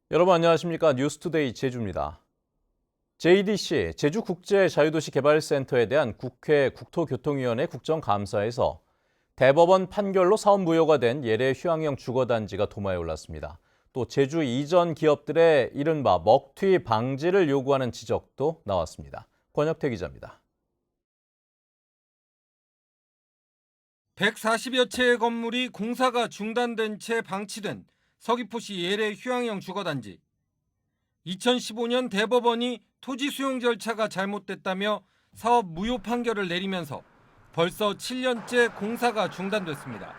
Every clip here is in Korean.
여러분 안녕하십니까? 뉴스투데이 제주입니다. JDC 제주국제자유도시개발센터에 대한 국회 국토교통위원회 국정감사에서 대법원 판결로 사업 무효가 된 예래 휴양형 주거단지가 도마에 올랐습니다. 또 제주 이전 기업들의 이른바 먹튀 방지를 요구하는 지적도 나왔습니다. 권혁태 기자입니다. 140여 채의 건물이 공사가 중단된 채 방치된 서귀포시 예래 휴양형 주거단지. 2015년 대법원이 토지 수용 절차가 잘못됐다며 사업 무효 판결을 내리면서 벌써 7년째 공사가 중단됐습니다.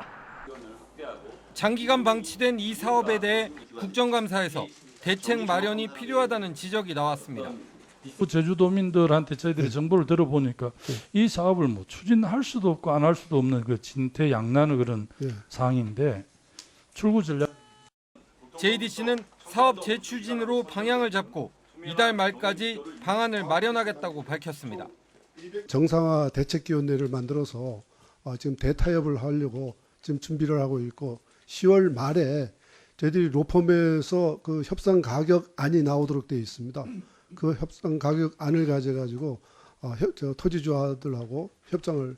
장기간 방치된 이 사업에 대해 국정감사에서 대책 마련이 필요하다는 지적이 나왔습니다. 제주도민들한테 저희들이 정보를 들어보니까 이 사업을 뭐 추진할 수도 없고 안 할 수도 없는 그 진퇴양난의 그런 상황인데 출구 전략. JDC는 사업 재추진으로 방향을 잡고 이달 말까지 방안을 마련하겠다고 밝혔습니다. 정상화 대책위원회를 만들어서 지금 대타협을 하려고 지금 준비를 하고 있고 10월 말에 저희들이 로펌에서 그 협상 가격안이 나오도록 되어 있습니다. 그 협상 가격안을 가져가지고 토지주화들하고 협상을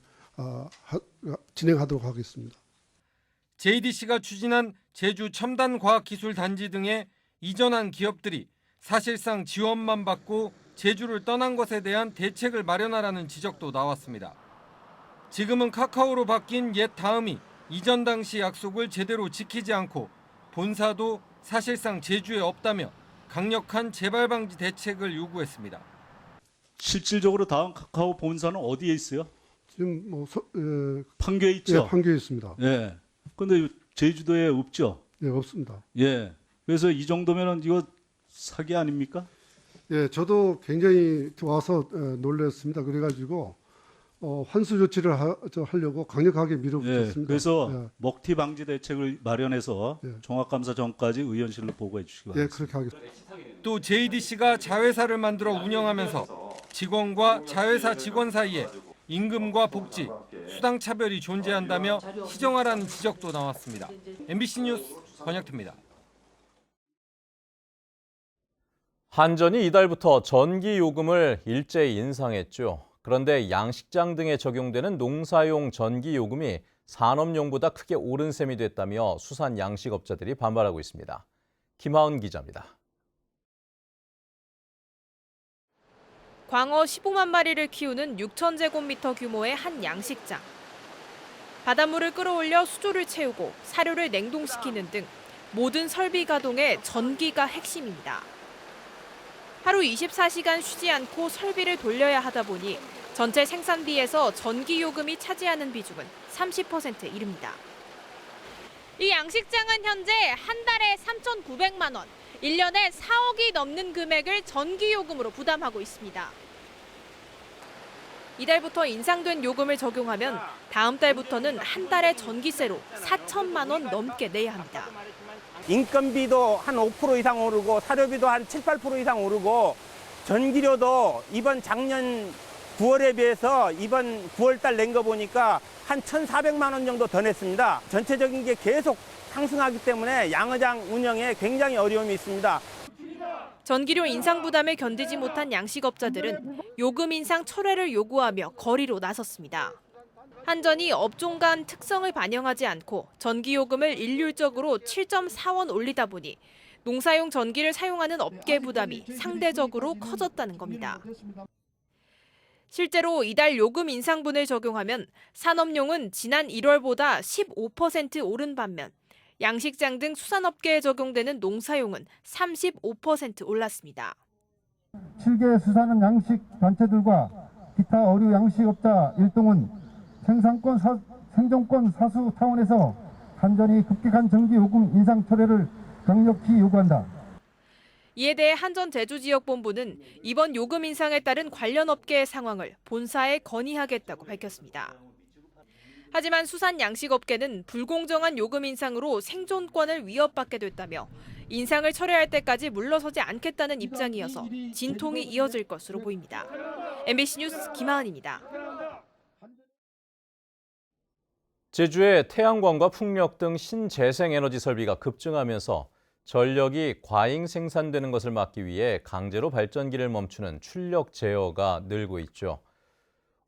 진행하도록 하겠습니다. JDC가 추진한 제주 첨단과학기술단지 등에 이전한 기업들이 사실상 지원만 받고 제주를 떠난 것에 대한 대책을 마련하라는 지적도 나왔습니다. 지금은 카카오로 바뀐 옛 다음이 이전 당시 약속을 제대로 지키지 않고 본사도 사실상 제주에 없다며 강력한 재발 방지 대책을 요구했습니다. 실질적으로 다음 카카오 본사는 어디에 있어요? 지금 판교에 있죠. 예, 판교에 있습니다. 예. 근데 제주도에 없죠. 예, 없습니다. 예. 그래서 이 정도면은 이거 사기 아닙니까? 예, 저도 굉장히 와서 놀랐습니다. 그래가지고 환수 조치를 하려고 강력하게 밀어붙였습니다. 예. 그래서 예. 먹튀 방지 대책을 마련해서 예. 종합감사 전까지 의원실로 보고해 주시기 예, 바랍니다. 그렇게 하겠습니다. 또 JDC가 자회사를 만들어 운영하면서 직원과 자회사 직원 사이에 임금과 복지, 수당 차별이 존재한다며 시정하라는 지적도 나왔습니다. MBC 뉴스 권혁태입니다. 한전이 이달부터 전기 요금을 일제히 인상했죠. 그런데 양식장 등에 적용되는 농사용 전기 요금이 산업용보다 크게 오른 셈이 됐다며 수산 양식업자들이 반발하고 있습니다. 김하은 기자입니다. 광어 15만 마리를 키우는 6,000제곱미터 규모의 한 양식장. 바닷물을 끌어올려 수조를 채우고 사료를 냉동시키는 등 모든 설비 가동에 전기가 핵심입니다. 하루 24시간 쉬지 않고 설비를 돌려야 하다 보니 전체 생산비에서 전기 요금이 차지하는 비중은 30%에 이릅니다. 이 양식장은 현재 한 달에 3,900만 원, 1년에 4억이 넘는 금액을 전기 요금으로 부담하고 있습니다. 이달부터 인상된 요금을 적용하면 다음 달부터는 한 달에 전기세로 4천만 원 넘게 내야 합니다. 인건비도 한 5% 이상 오르고 사료비도 한 7, 8% 이상 오르고 전기료도 이번 작년 9월에 비해서 이번 9월 달 낸 거 보니까 한 1,400만 원 정도 더 냈습니다. 전체적인 게 계속 상승하기 때문에 양어장 운영에 굉장히 어려움이 있습니다. 전기료 인상 부담을 견디지 못한 양식업자들은 요금 인상 철회를 요구하며 거리로 나섰습니다. 한전이 업종 간 특성을 반영하지 않고 전기요금을 일률적으로 7.4원 올리다 보니 농사용 전기를 사용하는 업계 부담이 상대적으로 커졌다는 겁니다. 실제로 이달 요금 인상분을 적용하면 산업용은 지난 1월보다 15% 오른 반면 양식장 등 수산업계에 적용되는 농사용은 35% 올랐습니다. 7개 수산업 양식 단체들과 기타 어류 양식업자 일동은 생존권 사수 차원에서 한전이 급격한 전기 요금 인상 철회를 강력히 요구한다. 이에 대해 한전 제주지역본부는 이번 요금 인상에 따른 관련 업계의 상황을 본사에 건의하겠다고 밝혔습니다. 하지만 수산 양식업계는 불공정한 요금 인상으로 생존권을 위협받게 됐다며 인상을 철회할 때까지 물러서지 않겠다는 입장이어서 진통이 이어질 것으로 보입니다. MBC 뉴스 김하은입니다. 제주의 태양광과 풍력 등 신재생에너지 설비가 급증하면서 전력이 과잉 생산되는 것을 막기 위해 강제로 발전기를 멈추는 출력 제어가 늘고 있죠.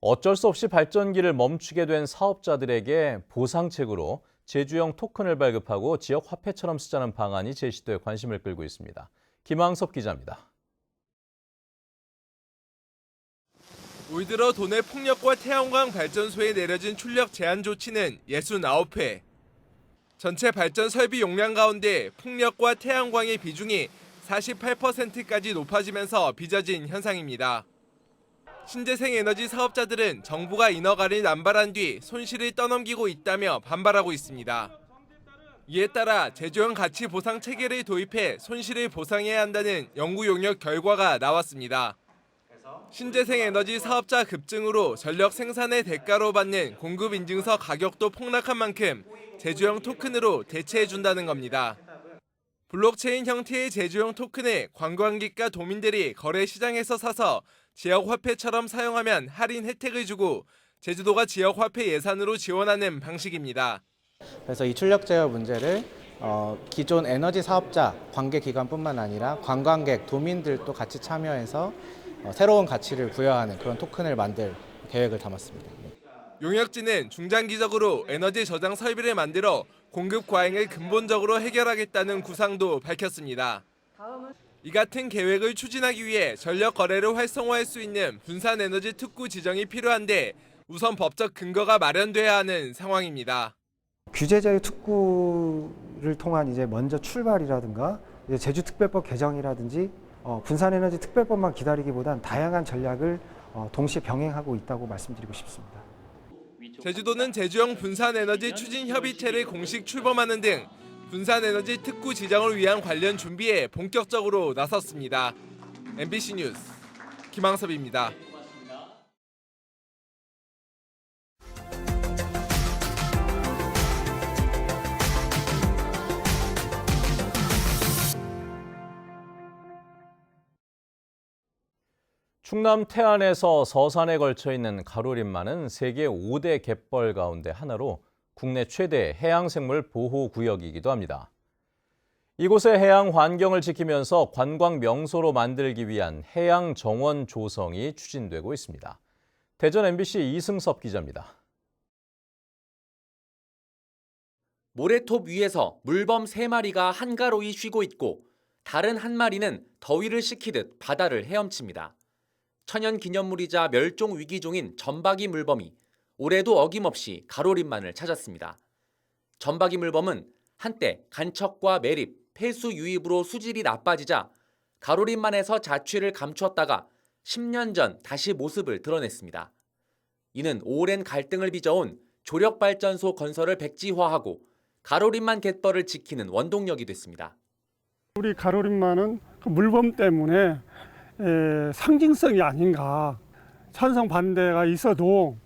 어쩔 수 없이 발전기를 멈추게 된 사업자들에게 보상책으로 제주형 토큰을 발급하고 지역 화폐처럼 쓰자는 방안이 제시돼 관심을 끌고 있습니다. 김항섭 기자입니다. 올 들어 도내 풍력과 태양광 발전소에 내려진 출력 제한 조치는 69회. 전체 발전 설비 용량 가운데 풍력과 태양광의 비중이 48%까지 높아지면서 빚어진 현상입니다. 신재생 에너지 사업자들은 정부가 인허가를 남발한 뒤 손실을 떠넘기고 있다며 반발하고 있습니다. 이에 따라 제조형 가치 보상 체계를 도입해 손실을 보상해야 한다는 연구 용역 결과가 나왔습니다. 신재생 에너지 사업자 급증으로 전력 생산의 대가로 받는 공급 인증서 가격도 폭락한 만큼 제조형 토큰으로 대체해준다는 겁니다. 블록체인 형태의 제조형 토큰을 관광객과 도민들이 거래 시장에서 사서 지역 화폐처럼 사용하면 할인 혜택을 주고 제주도가 지역 화폐 예산으로 지원하는 방식입니다. 그래서 이 출력 제어 문제를 기존 에너지 사업자, 관계기관뿐만 아니라 관광객, 도민들도 같이 참여해서 새로운 가치를 부여하는 그런 토큰을 만들 계획을 담았습니다. 용역진은 중장기적으로 에너지 저장 설비를 만들어 공급 과잉을 근본적으로 해결하겠다는 구상도 밝혔습니다. 이 같은 계획을 추진하기 위해 전력 거래를 활성화할 수 있는 분산 에너지 특구 지정이 필요한데 우선 법적 근거가 마련돼야 하는 상황입니다. 규제제의 특구를 통한 이제 먼저 출발이라든가 이제 제주특별법 개정이라든지 분산에너지 특별법만 기다리기보단 다양한 전략을 동시에 병행하고 있다고 말씀드리고 싶습니다. 제주도는 제주형 분산에너지 추진협의체를 공식 출범하는 등 분산에너지 특구 지정을 위한 관련 준비에 본격적으로 나섰습니다. MBC 뉴스 김항섭입니다. 충남 태안에서 서산에 걸쳐 있는 가로림만은 세계 5대 갯벌 가운데 하나로 국내 최대 해양생물 보호구역이기도 합니다. 이곳의 해양 환경을 지키면서 관광 명소로 만들기 위한 해양 정원 조성이 추진되고 있습니다. 대전 MBC 이승섭 기자입니다. 모래톱 위에서 물범 3마리가 한가로이 쉬고 있고 다른 한 마리는 더위를 식히듯 바다를 헤엄칩니다. 천연기념물이자 멸종위기종인 점박이 물범이 올해도 어김없이 가로림만을 찾았습니다. 점박이 물범은 한때 간척과 매립, 폐수 유입으로 수질이 나빠지자 가로림만에서 자취를 감추었다가 10년 전 다시 모습을 드러냈습니다. 이는 오랜 갈등을 빚어온 조력발전소 건설을 백지화하고 가로림만 갯벌을 지키는 원동력이 됐습니다. 우리 가로림만은 그 물범 때문에 상징성이 아닌가. 찬성 반대가 있어도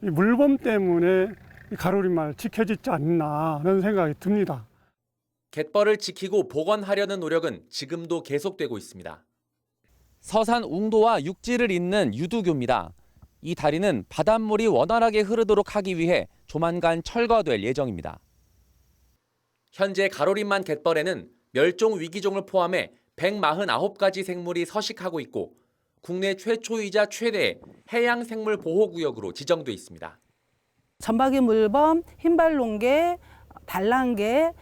이 물범 때문에 이 가로림만을 지켜지지 않나 하는 생각이 듭니다. 갯벌을 지키고 복원하려는 노력은 지금도 계속되고 있습니다. 서산 웅도와 육지를 잇는 유두교입니다. 이 다리는 바닷물이 원활하게 흐르도록 하기 위해 조만간 철거될 예정입니다. 현재 가로림만 갯벌에는 멸종위기종을 포함해 149가지 생물이 서식하고 있고 국내 최초이자 최대의 해양생물 보호구역으로 지정돼 있습니다. 점박이 물범, 흰발롱개, 달랑개,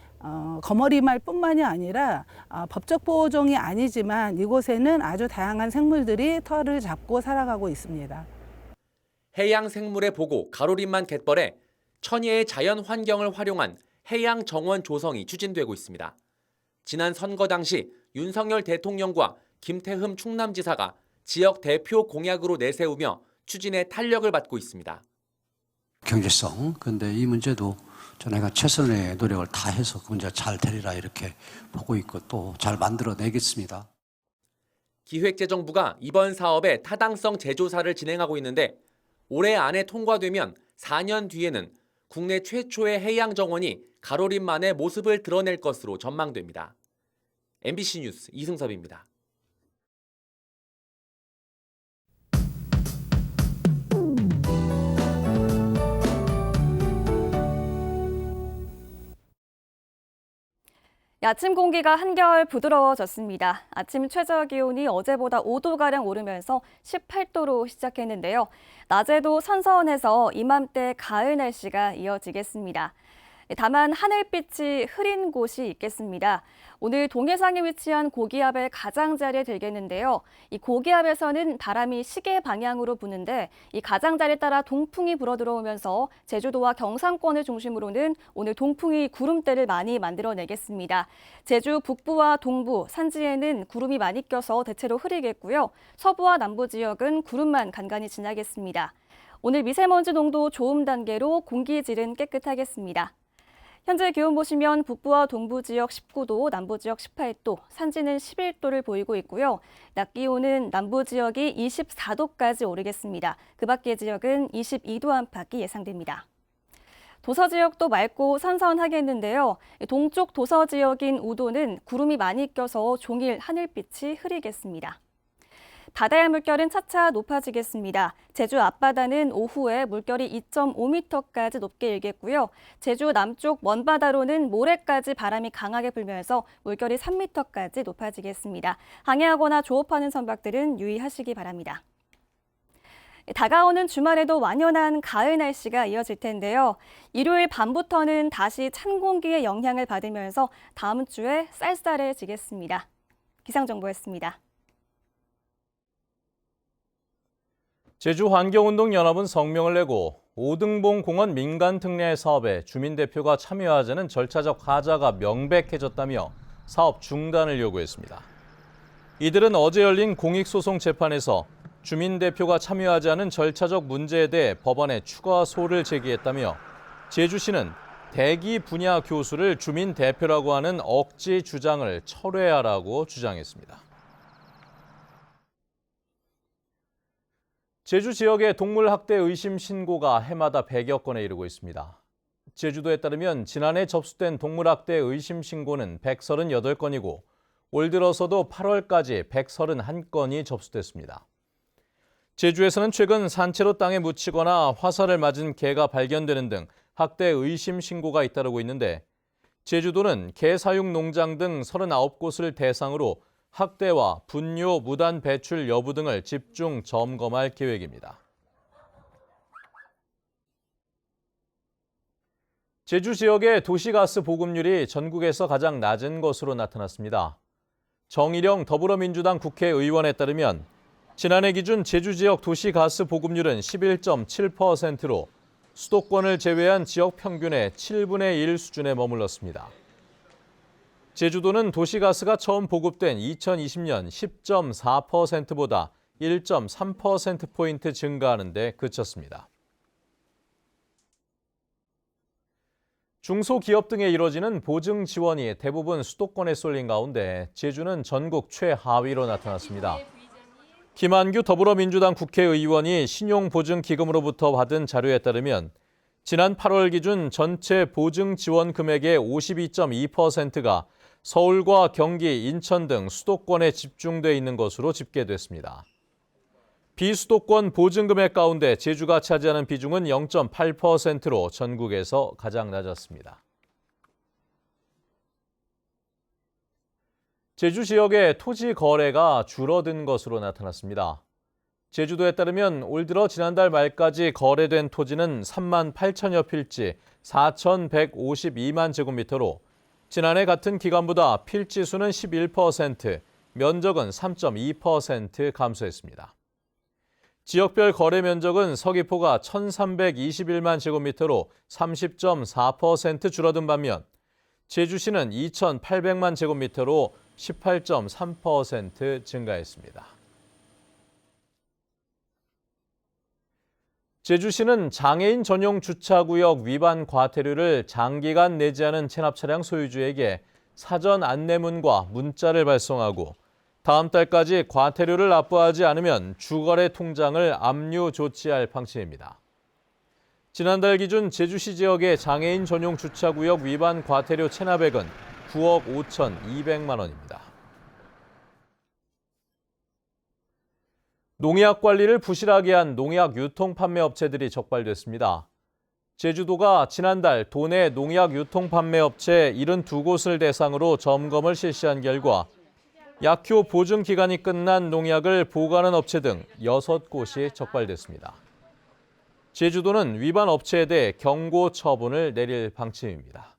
거머리말뿐만이 아니라 법적 보호종이 아니지만 이곳에는 아주 다양한 생물들이 털을 잡고 살아가고 있습니다. 해양생물의 보고 가로림만 갯벌에 천혜의 자연 환경을 활용한 해양 정원 조성이 추진되고 있습니다. 지난 선거 당시 윤석열 대통령과 김태흠 충남지사가 지역 대표 공약으로 내세우며 추진에 탄력을 받고 있습니다. 경제성, 근데 이 문제도 저희가 최선의 노력을 다해서 그 문제가 잘 되리라 이렇게 보고 있고 또 잘 만들어내겠습니다. 기획재정부가 이번 사업의 타당성 재조사를 진행하고 있는데 올해 안에 통과되면 4년 뒤에는 국내 최초의 해양 정원이 가로림만의 모습을 드러낼 것으로 전망됩니다. MBC 뉴스 이승섭입니다. 아침 공기가 한결 부드러워졌습니다. 아침 최저 기온이 어제보다 5도가량 오르면서 18도로 시작했는데요. 낮에도 선선해서 이맘때 가을 날씨가 이어지겠습니다. 다만 하늘빛이 흐린 곳이 있겠습니다. 오늘 동해상에 위치한 고기압의 가장자리에 들겠는데요. 이 고기압에서는 바람이 시계 방향으로 부는데 이 가장자리에 따라 동풍이 불어 들어오면서 제주도와 경상권을 중심으로는 오늘 동풍이 구름대를 많이 만들어내겠습니다. 제주 북부와 동부, 산지에는 구름이 많이 껴서 대체로 흐리겠고요. 서부와 남부 지역은 구름만 간간히 지나겠습니다. 오늘 미세먼지 농도 좋음 단계로 공기질은 깨끗하겠습니다. 현재 기온 보시면 북부와 동부 지역 19도, 남부 지역 18도, 산지는 11도를 보이고 있고요. 낮 기온은 남부 지역이 24도까지 오르겠습니다. 그 밖의 지역은 22도 안팎이 예상됩니다. 도서 지역도 맑고 선선하겠는데요. 동쪽 도서 지역인 우도는 구름이 많이 껴서 종일 하늘빛이 흐리겠습니다. 바다의 물결은 차차 높아지겠습니다. 제주 앞바다는 오후에 물결이 2.5m까지 높게 일겠고요. 제주 남쪽 먼바다로는 모레까지 바람이 강하게 불면서 물결이 3m까지 높아지겠습니다. 항해하거나 조업하는 선박들은 유의하시기 바랍니다. 다가오는 주말에도 완연한 가을 날씨가 이어질 텐데요. 일요일 밤부터는 다시 찬 공기의 영향을 받으면서 다음 주에 쌀쌀해지겠습니다. 기상정보였습니다. 제주환경운동연합은 성명을 내고 오등봉 공원 민간 특례 사업에 주민 대표가 참여하자는 절차적 하자가 명백해졌다며 사업 중단을 요구했습니다. 이들은 어제 열린 공익소송 재판에서 주민 대표가 참여하지 않은 절차적 문제에 대해 법원에 추가 소를 제기했다며 제주시는 대기 분야 교수를 주민 대표라고 하는 억지 주장을 철회하라고 주장했습니다. 제주 지역의 동물 학대 의심 신고가 해마다 100여 건에 이르고 있습니다. 제주도에 따르면 지난해 접수된 동물 학대 의심 신고는 138건이고 올 들어서도 8월까지 131건이 접수됐습니다. 제주에서는 최근 산채로 땅에 묻히거나 화살을 맞은 개가 발견되는 등 학대 의심 신고가 잇따르고 있는데 제주도는 개 사육 농장 등 39곳을 대상으로 학대와 분뇨 무단 배출 여부 등을 집중 점검할 계획입니다. 제주 지역의 도시가스 보급률이 전국에서 가장 낮은 것으로 나타났습니다. 정일영 더불어민주당 국회의원에 따르면 지난해 기준 제주 지역 도시가스 보급률은 11.7%로 수도권을 제외한 지역 평균의 7분의 1 수준에 머물렀습니다. 제주도는 도시가스가 처음 보급된 2020년 10.4%보다 1.3%포인트 증가하는 데 그쳤습니다. 중소기업 등에 이뤄지는 보증 지원이 대부분 수도권에 쏠린 가운데 제주는 전국 최하위로 나타났습니다. 김한규 더불어민주당 국회의원이 신용보증기금으로부터 받은 자료에 따르면 지난 8월 기준 전체 보증 지원 금액의 52.2%가 서울과 경기, 인천 등 수도권에 집중돼 있는 것으로 집계됐습니다. 비수도권 보증금액 가운데 제주가 차지하는 비중은 0.8%로 전국에서 가장 낮았습니다. 제주 지역의 토지 거래가 줄어든 것으로 나타났습니다. 제주도에 따르면 올 들어 지난달 말까지 거래된 토지는 3만 8천여 필지 4,152만 제곱미터로 지난해 같은 기간보다 필지 수는 11%, 면적은 3.2% 감소했습니다. 지역별 거래 면적은 서귀포가 1,321만 제곱미터로 30.4% 줄어든 반면 제주시는 2,800만 제곱미터로 18.3% 증가했습니다. 제주시는 장애인 전용 주차구역 위반 과태료를 장기간 내지 않은 체납 차량 소유주에게 사전 안내문과 문자를 발송하고 다음 달까지 과태료를 납부하지 않으면 주거래 통장을 압류 조치할 방침입니다. 지난달 기준 제주시 지역의 장애인 전용 주차구역 위반 과태료 체납액은 9억 5,200만 원입니다. 농약 관리를 부실하게 한 농약 유통 판매 업체들이 적발됐습니다. 제주도가 지난달 도내 농약 유통 판매 업체 72곳을 대상으로 점검을 실시한 결과 약효 보증 기간이 끝난 농약을 보관한 업체 등 6곳이 적발됐습니다. 제주도는 위반 업체에 대해 경고 처분을 내릴 방침입니다.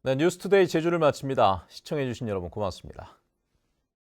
네, 뉴스투데이 제주를 마칩니다. 시청해주신 여러분 고맙습니다.